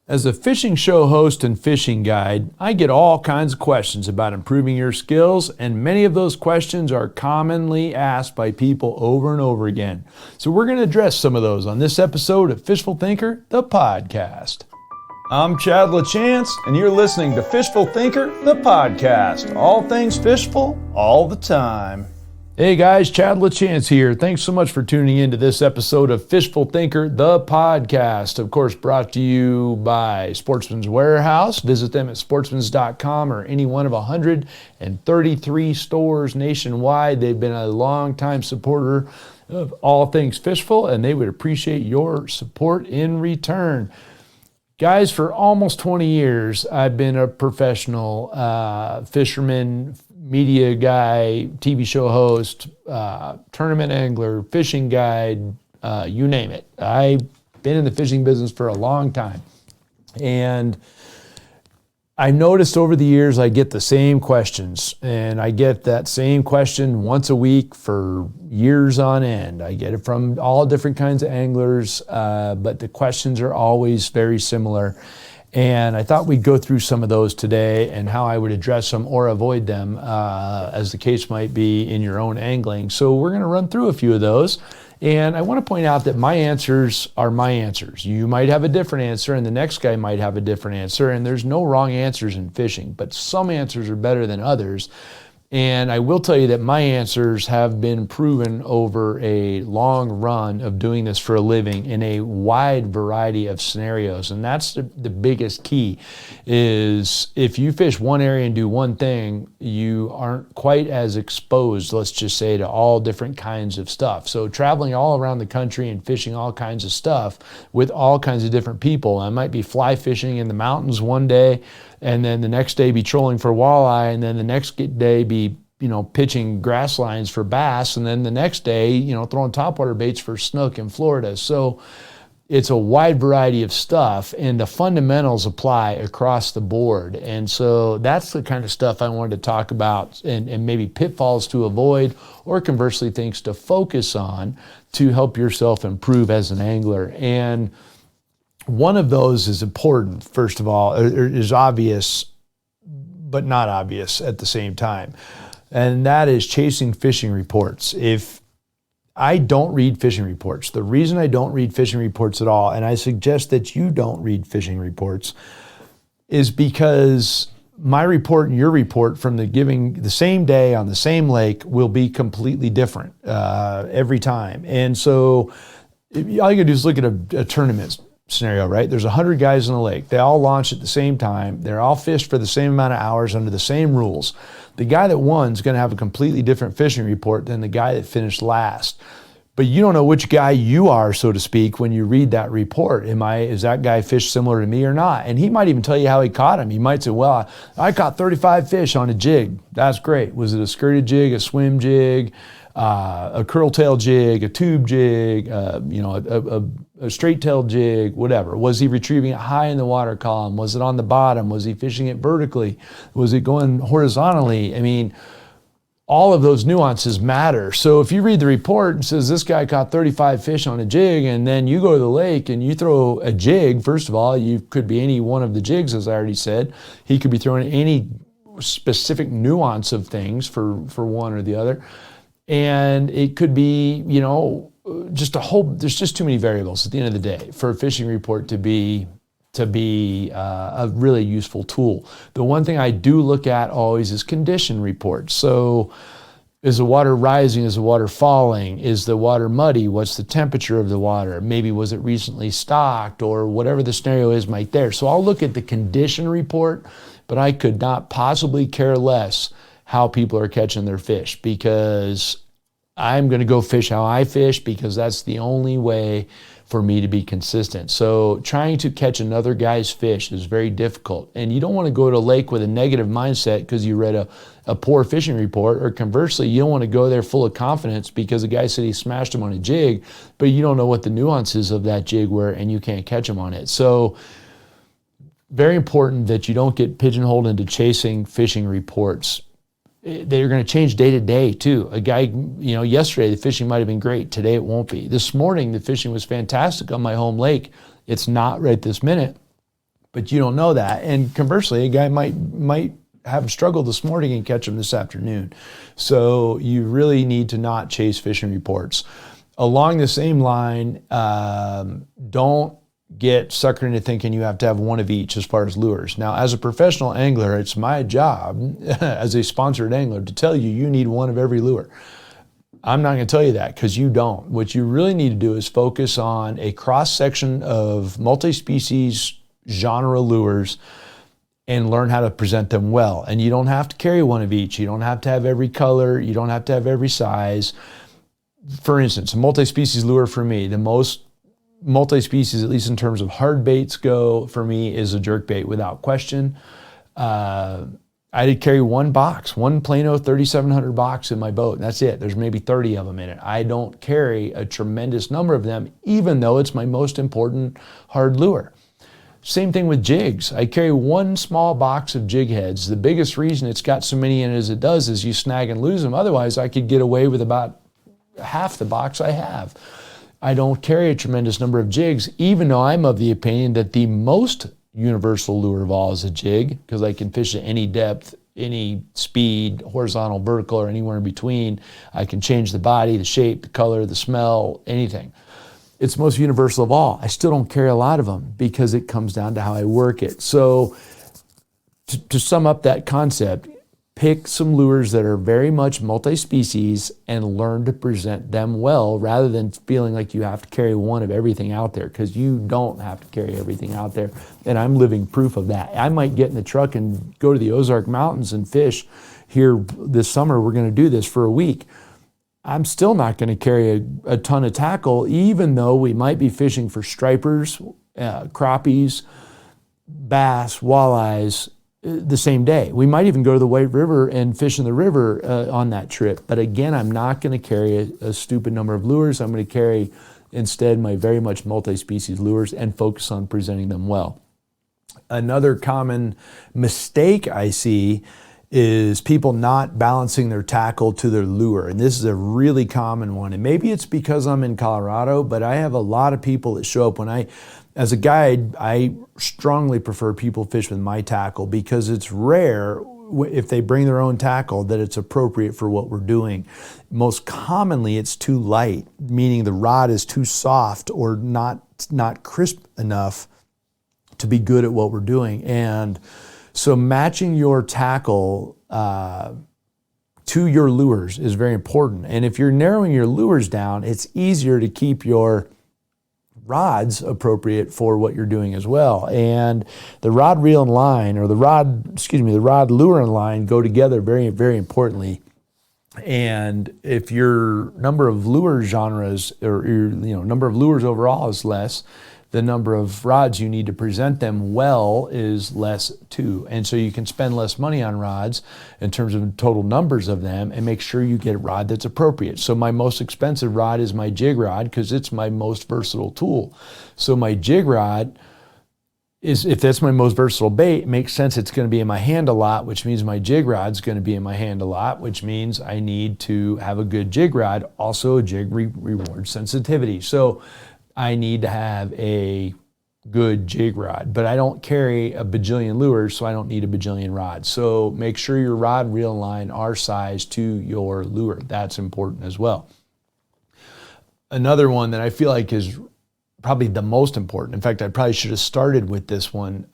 As a fishing show host and fishing guide, I get all kinds of questions about improving your skills, and many of those questions are commonly asked by people over and over again. So we're going to address some of those on this episode of Fishful Thinker, the podcast. I'm Chad LaChance, and you're listening to Fishful Thinker, the podcast. All things fishful, all the time. Hey guys, Chad LaChance here. Thanks so much for tuning in to this episode of Fishful Thinker, the podcast. Of course, brought to you by Sportsman's Warehouse. Visit them at sportsmans.com or any one of 133 stores nationwide. They've been a long-time supporter of all things fishful, and they would appreciate your support in return. Guys, for almost 20 years, I've been a professional fisherman, media guy, TV show host, tournament angler, fishing guide, you name it. I've been in the fishing business for a long time. And I noticed over the years I get the same questions, and I get that same question once a week for years on end. I get it from all different kinds of anglers, but the questions are always very similar. And I thought we'd go through some of those today and how I would address them or avoid them, as the case might be in your own angling. So we're going to run through a few of those. And I want to point out that my answers are my answers. You might have a different answer, and the next guy might have a different answer, and there's no wrong answers in fishing, but some answers are better than others. And I will tell you that my answers have been proven over a long run of doing this for a living in a wide variety of scenarios. And that's the biggest key, is if you fish one area and do one thing, you aren't quite as exposed, let's just say, to all different kinds of stuff. So traveling all around the country and fishing all kinds of stuff with all kinds of different people. I might be fly fishing in the mountains one day, and then the next day be trolling for walleye, and then the next day be, pitching grass lines for bass, and then the next day, throwing topwater baits for snook in Florida. So it's a wide variety of stuff, and the fundamentals apply across the board. And so that's the kind of stuff I wanted to talk about, and maybe pitfalls to avoid, or conversely things to focus on to help yourself improve as an angler. And one of those is important, first of all, or is obvious, but not obvious at the same time. And that is chasing fishing reports. If I don't read fishing reports, the reason I don't read fishing reports at all, and I suggest that you don't read fishing reports, is because my report and your report from the same day on the same lake will be completely different every time. And so all you gotta do is look at a tournament scenario, right? There's 100 guys in the lake. They all launch at the same time. They're all fished for the same amount of hours under the same rules. The guy that won is going to have a completely different fishing report than the guy that finished last. But you don't know which guy you are, so to speak, when you read that report. Is that guy fished similar to me or not? And he might even tell you how he caught him. He might say, well, I caught 35 fish on a jig. That's great. Was it a skirted jig, a swim jig, a curl-tail jig, a tube jig, a straight-tailed jig, whatever? Was he retrieving it high in the water column? Was it on the bottom? Was he fishing it vertically? Was it going horizontally? I mean, all of those nuances matter. So if you read the report and says this guy caught 35 fish on a jig, and then you go to the lake and you throw a jig, first of all, you could be any one of the jigs, as I already said. He could be throwing any specific nuance of things for one or the other. And it could be, there's just too many variables at the end of the day for a fishing report to be a really useful tool. The one thing I do look at always is condition reports. So is the water rising? Is the water falling? Is the water muddy? What's the temperature of the water? Maybe was it recently stocked, or whatever the scenario is right there. So I'll look at the condition report, but I could not possibly care less how people are catching their fish, because I'm going to go fish how I fish, because that's the only way for me to be consistent. So trying to catch another guy's fish is very difficult. And you don't want to go to a lake with a negative mindset because you read a poor fishing report, or conversely, you don't want to go there full of confidence because the guy said he smashed him on a jig, but you don't know what the nuances of that jig were and you can't catch him on it. So very important that you don't get pigeonholed into chasing fishing reports. They're going to change day to day too. A guy, yesterday the fishing might have been great. Today it won't be. This morning the fishing was fantastic on my home lake. It's not right this minute. But you don't know that. And conversely, a guy might have struggled this morning and catch them this afternoon. So you really need to not chase fishing reports. Along the same line, don't get suckered into thinking you have to have one of each as far as lures. Now, as a professional angler, it's my job as a sponsored angler to tell you you need one of every lure. I'm not going to tell you that because you don't. What you really need to do is focus on a cross-section of multi-species genre lures and learn how to present them well. And you don't have to carry one of each. You don't have to have every color. You don't have to have every size. For instance, a multi-species lure for me, the most multi-species, at least in terms of hard baits go, for me is a jerkbait without question. I did carry one box, one Plano 3700 box in my boat. That's it. There's maybe 30 of them in it. I don't carry a tremendous number of them, even though it's my most important hard lure. Same thing with jigs. I carry one small box of jig heads. The biggest reason it's got so many in it as it does is you snag and lose them. Otherwise, I could get away with about half the box I have. I don't carry a tremendous number of jigs, even though I'm of the opinion that the most universal lure of all is a jig, because I can fish at any depth, any speed, horizontal, vertical, or anywhere in between. I can change the body, the shape, the color, the smell, anything. It's most universal of all. I still don't carry a lot of them because it comes down to how I work it. So to sum up that concept, pick some lures that are very much multi-species and learn to present them well rather than feeling like you have to carry one of everything out there, because you don't have to carry everything out there. And I'm living proof of that. I might get in the truck and go to the Ozark Mountains and fish here this summer. We're going to do this for a week. I'm still not going to carry a ton of tackle, even though we might be fishing for stripers, crappies, bass, walleyes, the same day. We might even go to the White River and fish in the river on that trip. But again, I'm not going to carry a stupid number of lures. I'm going to carry instead my very much multi-species lures and focus on presenting them well. Another common mistake I see is people not balancing their tackle to their lure. And this is a really common one. And maybe it's because I'm in Colorado, but I have a lot of people that show up when as a guide, I strongly prefer people fish with my tackle because it's rare if they bring their own tackle that it's appropriate for what we're doing. Most commonly, it's too light, meaning the rod is too soft or not crisp enough to be good at what we're doing. And so matching your tackle to your lures is very important. And if you're narrowing your lures down, it's easier to keep your rods appropriate for what you're doing as well. And the rod reel and line, or the rod lure and line go together very, very importantly. And if your number of lure genres or your number of lures overall is less, the number of rods you need to present them well is less too. And so you can spend less money on rods in terms of total numbers of them and make sure you get a rod that's appropriate. So my most expensive rod is my jig rod because it's my most versatile tool. So my jig rod is, if that's my most versatile bait, it makes sense it's going to be in my hand a lot, which means my jig rod's going to be in my hand a lot, which means I need to have a good jig rod, also a jig reward sensitivity. So I need to have a good jig rod, but I don't carry a bajillion lures, so I don't need a bajillion rods. So make sure your rod, reel, and line are sized to your lure. That's important as well. Another one that I feel like is probably the most important, in fact, I probably should have started with this one,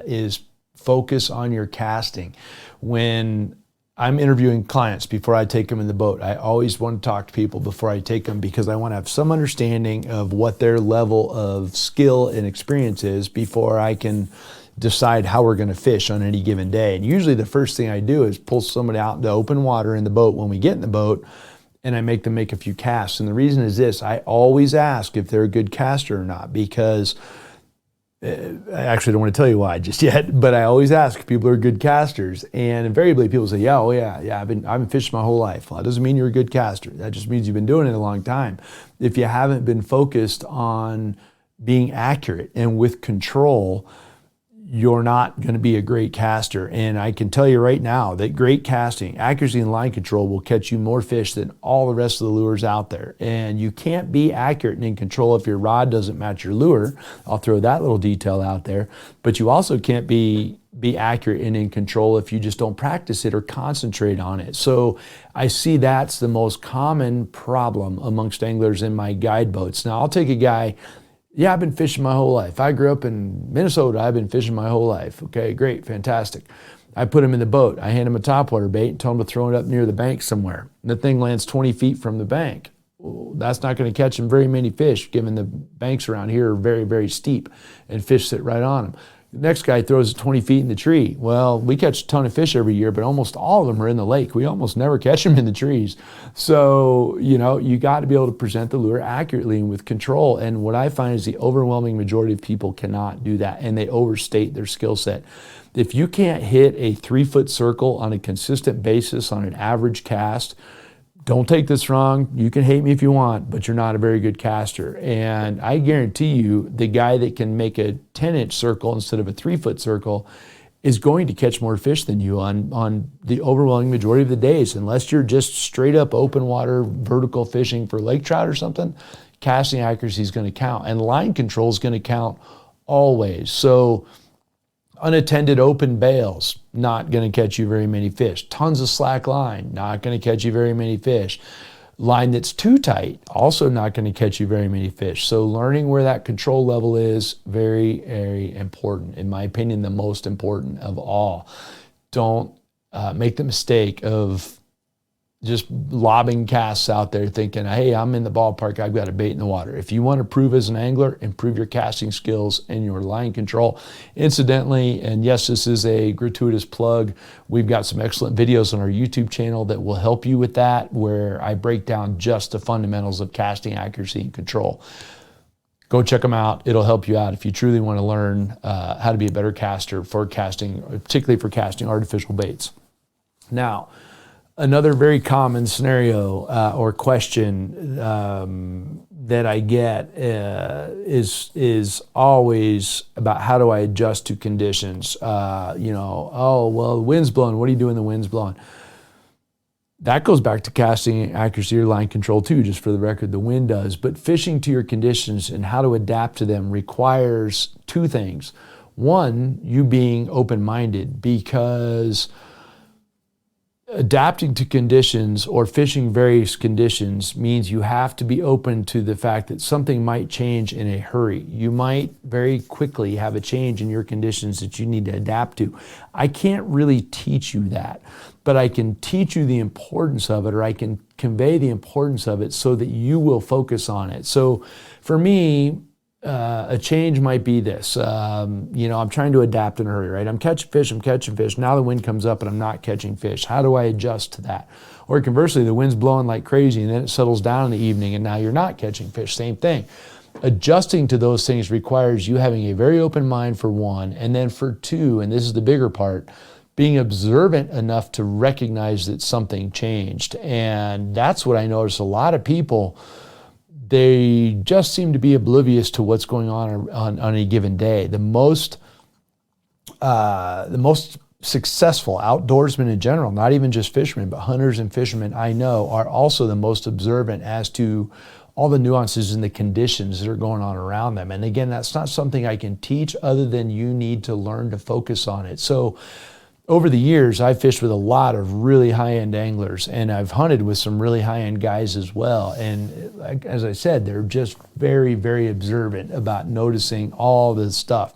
is focus on your casting. When I'm interviewing clients before I take them in the boat, I always want to talk to people before I take them because I want to have some understanding of what their level of skill and experience is before I can decide how we're going to fish on any given day. And usually the first thing I do is pull somebody out into open water in the boat when we get in the boat, and I make them make a few casts. And the reason is this: I always ask if they're a good caster or not, because I actually don't want to tell you why just yet, but I always ask if people are good casters, and invariably people say, I've been fishing my whole life. Well, that doesn't mean you're a good caster. That just means you've been doing it a long time. If you haven't been focused on being accurate and with control, you're not going to be a great caster. And I can tell you right now that great casting, accuracy, and line control will catch you more fish than all the rest of the lures out there. And you can't be accurate and in control if your rod doesn't match your lure. I'll throw that little detail out there. But you also can't be accurate and in control if you just don't practice it or concentrate on it. So I see that's the most common problem amongst anglers in my guide boats. Now I'll take a guy, yeah, I've been fishing my whole life. I grew up in Minnesota. I've been fishing my whole life. Okay, great, fantastic. I put him in the boat. I hand him a topwater bait and tell him to throw it up near the bank somewhere. And the thing lands 20 feet from the bank. Well, that's not going to catch him very many fish, given the banks around here are very, very steep and fish sit right on them. The next guy throws it 20 feet in the tree. Well, we catch a ton of fish every year, but almost all of them are in the lake. We almost never catch them in the trees. So, you know, you got to be able to present the lure accurately and with control. And what I find is the overwhelming majority of people cannot do that, and they overstate their skill set. If you can't hit a 3-foot circle on a consistent basis on an average cast, don't take this wrong. You can hate me if you want, but you're not a very good caster. And I guarantee you, the guy that can make a 10-inch circle instead of a 3-foot circle is going to catch more fish than you on the overwhelming majority of the days. Unless you're just straight up open water, vertical fishing for lake trout or something, casting accuracy is going to count. And line control is going to count always. So unattended open bails, not going to catch you very many fish. Tons of slack line, not going to catch you very many fish. Line that's too tight, also not going to catch you very many fish. So learning where that control level is, very, very important. In my opinion, the most important of all. Don't make the mistake of just lobbing casts out there thinking, hey, I'm in the ballpark, I've got a bait in the water. If you want to prove as an angler, improve your casting skills and your line control. Incidentally, and yes, this is a gratuitous plug, we've got some excellent videos on our YouTube channel that will help you with that, where I break down just the fundamentals of casting accuracy and control. Go check them out. It'll help you out if you truly want to learn how to be a better caster for casting, particularly for casting artificial baits. Now, another very common scenario or question that I get is always about how do I adjust to conditions? Oh, well, the wind's blowing. What do you do when the wind's blowing? That goes back to casting accuracy or line control too, just for the record, the wind does. But fishing to your conditions and how to adapt to them requires two things. One, you being open-minded, because adapting to conditions or fishing various conditions means you have to be open to the fact that something might change in a hurry. You might very quickly have a change in your conditions that you need to adapt to. I can't really teach you that, but I can teach you the importance of it, or I can convey the importance of it so that you will focus on it. So for me, a change might be this. I'm trying to adapt in a hurry, right? I'm catching fish. Now the wind comes up and I'm not catching fish. How do I adjust to that? Or conversely, the wind's blowing like crazy and then it settles down in the evening and now you're not catching fish. Same thing. Adjusting to those things requires you having a very open mind, for one, and then for two, and this is the bigger part, being observant enough to recognize that something changed. And that's what I notice. A lot of people, they just seem to be oblivious to what's going on a given day. The most successful outdoorsmen in general, not even just fishermen, but hunters and fishermen I know, are also the most observant as to all the nuances and the conditions that are going on around them. And again, that's not something I can teach, other than you need to learn to focus on it. So over the years, I've fished with a lot of really high-end anglers, and I've hunted with some really high-end guys as well. And like, as I said, they're just very, very observant about noticing all this stuff.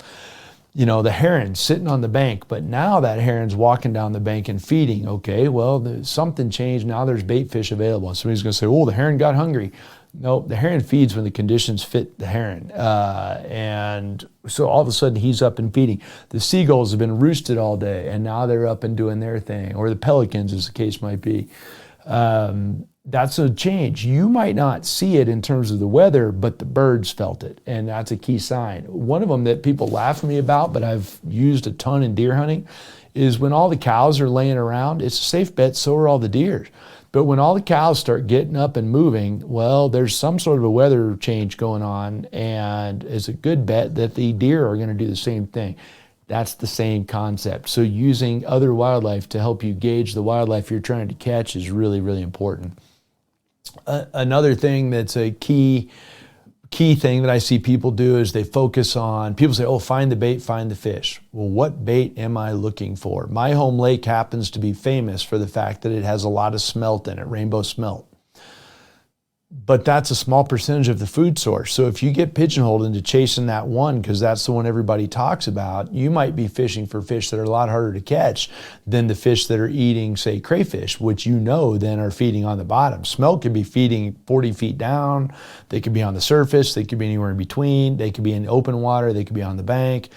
You know, the heron's sitting on the bank, but now that heron's walking down the bank and feeding. Okay, well, something changed. Now there's bait fish available. And somebody's going to say, oh, the heron got hungry. No, the heron feeds when the conditions fit the heron. And so all of a sudden he's up and feeding. The seagulls have been roosted all day and now they're up and doing their thing, or the pelicans, as the case might be. That's a change. You might not see it in terms of the weather, but the birds felt it, and that's a key sign. One of them that people laugh at me about, but I've used a ton in deer hunting, is when all the cows are laying around, it's a safe bet, so are all the deer. But when all the cows start getting up and moving, well, there's some sort of a weather change going on, and it's a good bet that the deer are going to do the same thing. That's the same concept. So using other wildlife to help you gauge the wildlife you're trying to catch is really, really important. Another thing that's a key thing that I see people do is they focus on, people say, oh, find the bait, find the fish. Well, what bait am I looking for? My home lake happens to be famous for the fact that it has a lot of smelt in it, rainbow smelt. But that's a small percentage of the food source. So if you get pigeonholed into chasing that one, because that's the one everybody talks about, you might be fishing for fish that are a lot harder to catch than the fish that are eating, say, crayfish, which you know then are feeding on the bottom. Smelt could be feeding 40 feet down. They could be on the surface. They could be anywhere in between. They could be in open water. They could be on the bank.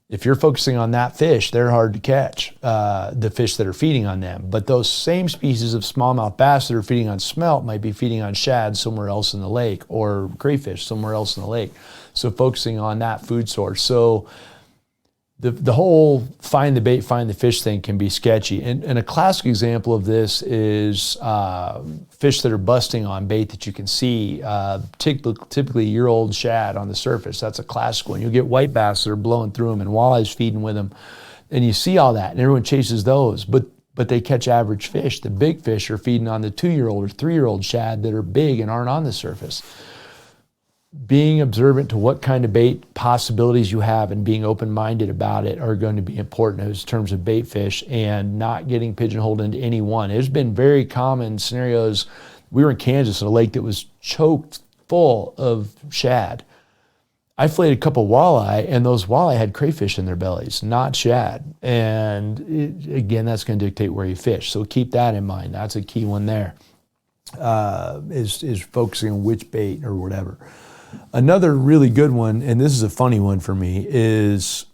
If you're focusing on that fish, they're hard to catch, the fish that are feeding on them. But those same species of smallmouth bass that are feeding on smelt might be feeding on shad somewhere else in the lake, or crayfish somewhere else in the lake. So focusing on that food source. So the whole find the bait, find the fish thing can be sketchy. And a classic example of this is fish that are busting on bait that you can see, typically year-old shad on the surface. That's a classic one. You'll get white bass that are blowing through them and walleyes feeding with them. And you see all that, and everyone chases those. But they catch average fish. The big fish are feeding on the 2-year-old or 3-year-old shad that are big and aren't on the surface. Being observant to what kind of bait possibilities you have and being open-minded about it are going to be important in terms of bait fish, and not getting pigeonholed into any one. There's been very common scenarios. We were in Kansas in a lake that was choked full of shad. I filleted a couple walleye, and those walleye had crayfish in their bellies, not shad. And again, that's going to dictate where you fish. So keep that in mind. That's a key one there, is focusing on which bait or whatever. Another really good one, and this is a funny one for me, is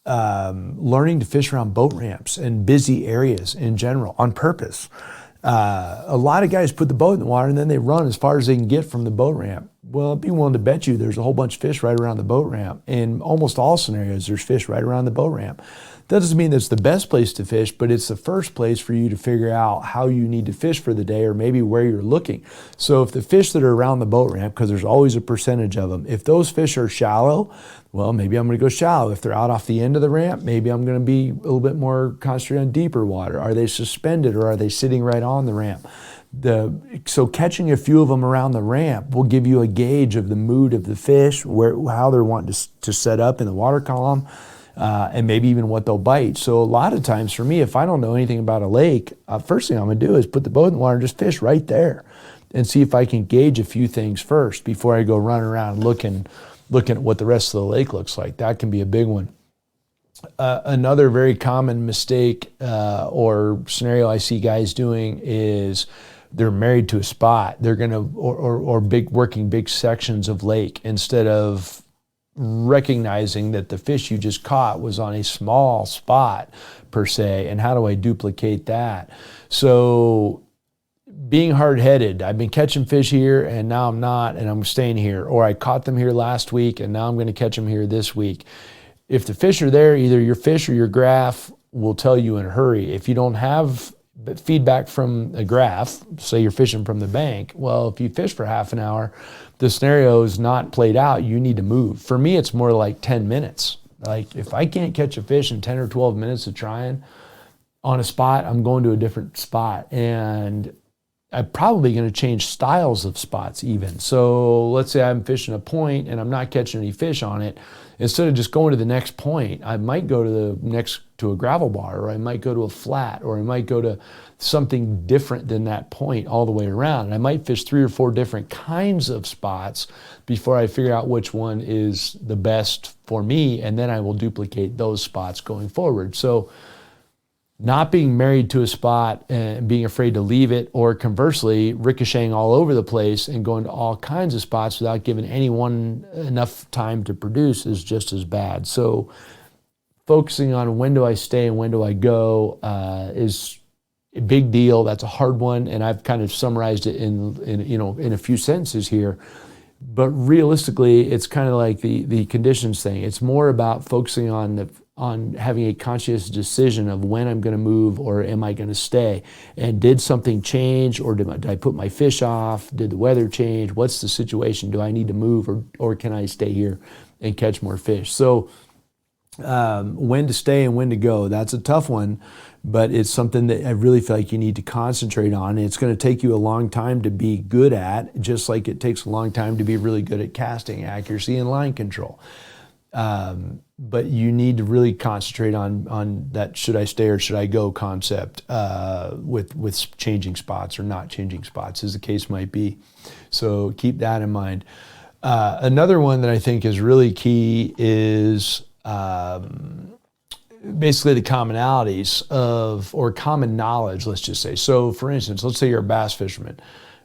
learning to fish around boat ramps and busy areas in general on purpose. A lot of guys put the boat in the water and then they run as far as they can get from the boat ramp. Well, I'd be willing to bet you there's a whole bunch of fish right around the boat ramp. In almost all scenarios, there's fish right around the boat ramp. That doesn't mean that's the best place to fish, but it's the first place for you to figure out how you need to fish for the day, or maybe where you're looking. So if the fish that are around the boat ramp, because there's always a percentage of them, if those fish are shallow, well, maybe I'm going to go shallow. If they're out off the end of the ramp, maybe I'm going to be a little bit more concentrated on deeper water. Are they suspended, or are they sitting right on the ramp? So catching a few of them around the ramp will give you a gauge of the mood of the fish, how they're wanting to set up in the water column, and maybe even what they'll bite. So a lot of times for me, if I don't know anything about a lake, first thing I'm going to do is put the boat in the water and just fish right there and see if I can gauge a few things first before I go running around looking at what the rest of the lake looks like. That can be a big one. Another very common mistake or scenario I see guys doing is they're married to a spot. They're going to, working big sections of lake instead of recognizing that the fish you just caught was on a small spot per se, and how do I duplicate that? So being hard-headed, I've been catching fish here and now I'm not, and I'm staying here, or I caught them here last week and now I'm going to catch them here this week. If the fish are there, either your fish or your graph will tell you in a hurry. If you don't have feedback from a graph, say you're fishing from the bank, well, if you fish for half an hour, the scenario is not played out, you need to move. For me, it's more like 10 minutes. Like if I can't catch a fish in 10 or 12 minutes of trying on a spot, I'm going to a different spot. And I'm probably going to change styles of spots even. So let's say I'm fishing a point and I'm not catching any fish on it. Instead of just going to the next point, I might go to a gravel bar, or I might go to a flat, or I might go to something different than that point all the way around. And I might fish 3 or 4 different kinds of spots before I figure out which one is the best for me, and then I will duplicate those spots going forward. So not being married to a spot and being afraid to leave it, or conversely, ricocheting all over the place and going to all kinds of spots without giving anyone enough time to produce, is just as bad. So focusing on when do I stay and when do I go is a big deal. That's a hard one, and I've kind of summarized it in a few sentences here. But realistically, it's kind of like the conditions thing. It's more about focusing on having a conscious decision of when I'm going to move, or am I going to stay? And did something change, or did I put my fish off? Did the weather change? What's the situation? Do I need to move, or can I stay here and catch more fish? So When to stay and when to go. That's a tough one, but it's something that I really feel like you need to concentrate on. And it's going to take you a long time to be good at, just like it takes a long time to be really good at casting accuracy and line control. But you need to really concentrate on that should I stay or should I go concept with changing spots or not changing spots, as the case might be. So keep that in mind. Another one that I think is really key is basically the commonalities or common knowledge, let's just say. So for instance, let's say you're a bass fisherman.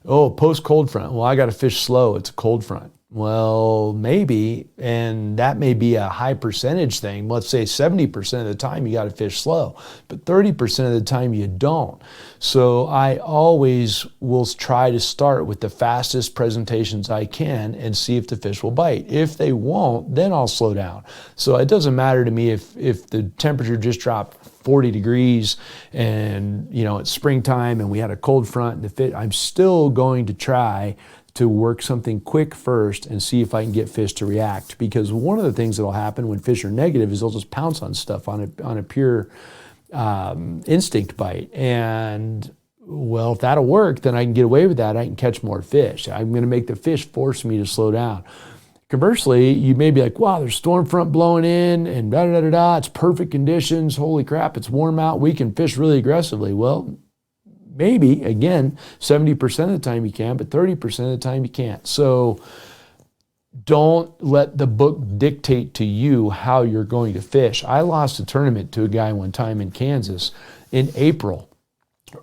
Oh, post cold front. Well, I got to fish slow. It's a cold front. Well, maybe, and that may be a high percentage thing. Let's say 70% of the time you got to fish slow, but 30% of the time you don't. So I always will try to start with the fastest presentations I can and see if the fish will bite. If they won't, then I'll slow down. So it doesn't matter to me if the temperature just dropped 40 degrees and it's springtime and we had a cold front and the fish, I'm still going to try to work something quick first and see if I can get fish to react. Because one of the things that'll happen when fish are negative is they'll just pounce on stuff on a pure instinct bite. And well, if that'll work, then I can get away with that. I can catch more fish. I'm going to make the fish force me to slow down. Conversely, you may be like, wow, there's storm front blowing in and da-da-da-da-da, it's perfect conditions, holy crap, it's warm out, we can fish really aggressively. Well, maybe, again, 70% of the time you can, but 30% of the time you can't. So don't let the book dictate to you how you're going to fish. I lost a tournament to a guy one time in Kansas in April,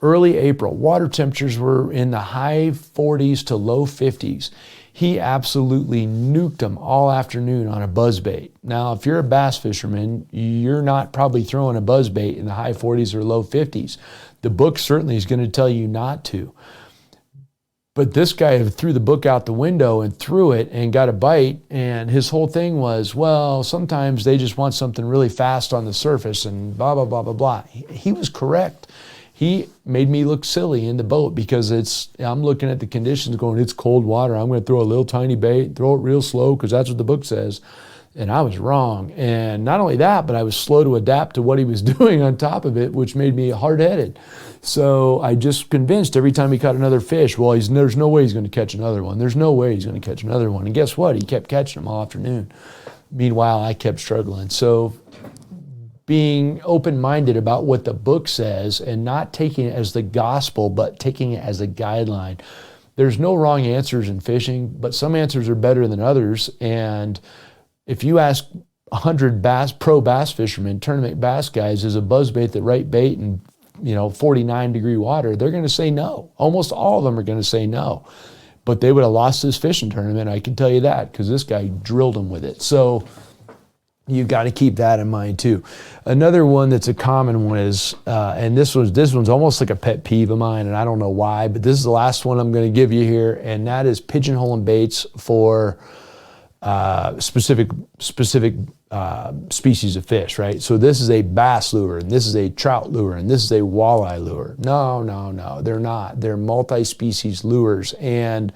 early April. Water temperatures were in the high 40s to low 50s. He absolutely nuked them all afternoon on a buzzbait. Now, if you're a bass fisherman, you're not probably throwing a buzzbait in the high 40s or low 50s. The book certainly is going to tell you not to. But this guy threw the book out the window and threw it and got a bite. And his whole thing was, well, sometimes they just want something really fast on the surface and blah, blah, blah, blah, blah. He was correct. He made me look silly in the boat because I'm looking at the conditions going, it's cold water. I'm going to throw a little tiny bait, throw it real slow because that's what the book says. And I was wrong. And not only that, but I was slow to adapt to what he was doing on top of it, which made me hard-headed. So I just convinced every time he caught another fish, well, there's no way he's going to catch another one. There's no way he's going to catch another one. And guess what? He kept catching them all afternoon. Meanwhile, I kept struggling. So being open-minded about what the book says and not taking it as the gospel, but taking it as a guideline. There's no wrong answers in fishing, but some answers are better than others. And if you ask 100 pro bass fishermen, tournament bass guys, is a buzzbait the right bait in 49-degree water, they're going to say no. Almost all of them are going to say no. But they would have lost this fishing tournament, I can tell you that, because this guy drilled them with it. So you got to keep that in mind too. Another one that's a common one is, and this one's almost like a pet peeve of mine, and I don't know why, but this is the last one I'm going to give you here, and that is pigeonholing baits for specific species of fish, right? So this is a bass lure, and this is a trout lure, and this is a walleye lure. No, they're not. They're multi-species lures, and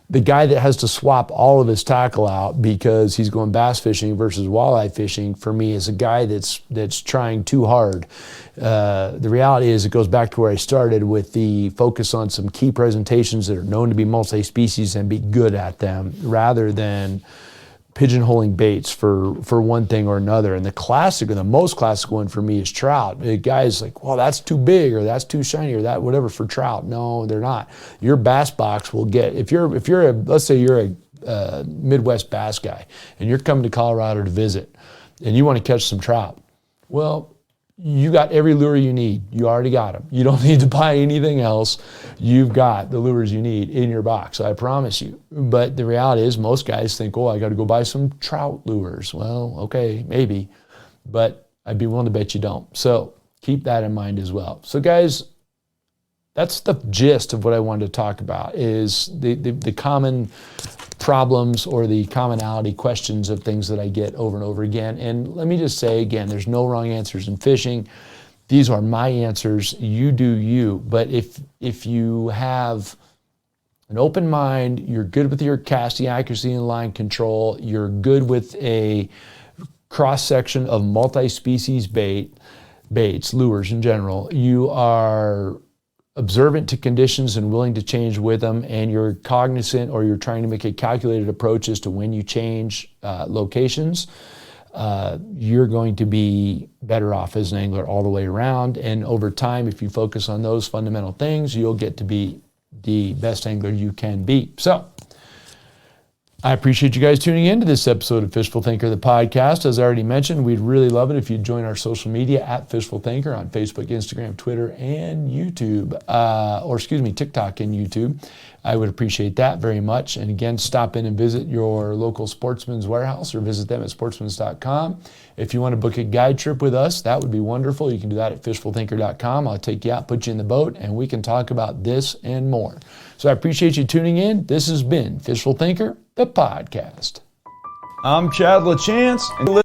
the guy that has to swap all of his tackle out because he's going bass fishing versus walleye fishing, for me, is a guy that's trying too hard. The reality is it goes back to where I started with the focus on some key presentations that are known to be multi-species and be good at them rather than pigeonholing baits for one thing or another. And the most classic one for me is trout. The guy's like, well, that's too big or that's too shiny or that whatever for trout. No, they're not. Your bass box will get, let's say you're a Midwest bass guy and you're coming to Colorado to visit and you want to catch some trout. Well, you got every lure you need. You already got them. You don't need to buy anything else. You've got the lures you need in your box, I promise you. But the reality is most guys think, oh, I got to go buy some trout lures. Well, okay, maybe, but I'd be willing to bet you don't. So keep that in mind as well. So guys, that's the gist of what I wanted to talk about, is the common problems or the commonality questions of things that I get over and over again. And let me just say again, there's no wrong answers in fishing. These are my answers. You do you. But if you have an open mind, you're good with your casting accuracy and line control, you're good with a cross-section of multi-species baits, lures in general, you are observant to conditions and willing to change with them, and you're cognizant, or you're trying to make a calculated approach as to when you change locations, you're going to be better off as an angler all the way around. And over time, if you focus on those fundamental things, you'll get to be the best angler you can be. So I appreciate you guys tuning in to this episode of Fishful Thinker, the podcast. As I already mentioned, we'd really love it if you'd join our social media at Fishful Thinker on Facebook, Instagram, Twitter, and YouTube, TikTok and YouTube. I would appreciate that very much. And again, stop in and visit your local Sportsman's Warehouse or visit them at sportsmans.com. If you want to book a guide trip with us, that would be wonderful. You can do that at fishfulthinker.com. I'll take you out, put you in the boat, and we can talk about this and more. So I appreciate you tuning in. This has been Fishful Thinker, the podcast. I'm Chad LaChance. And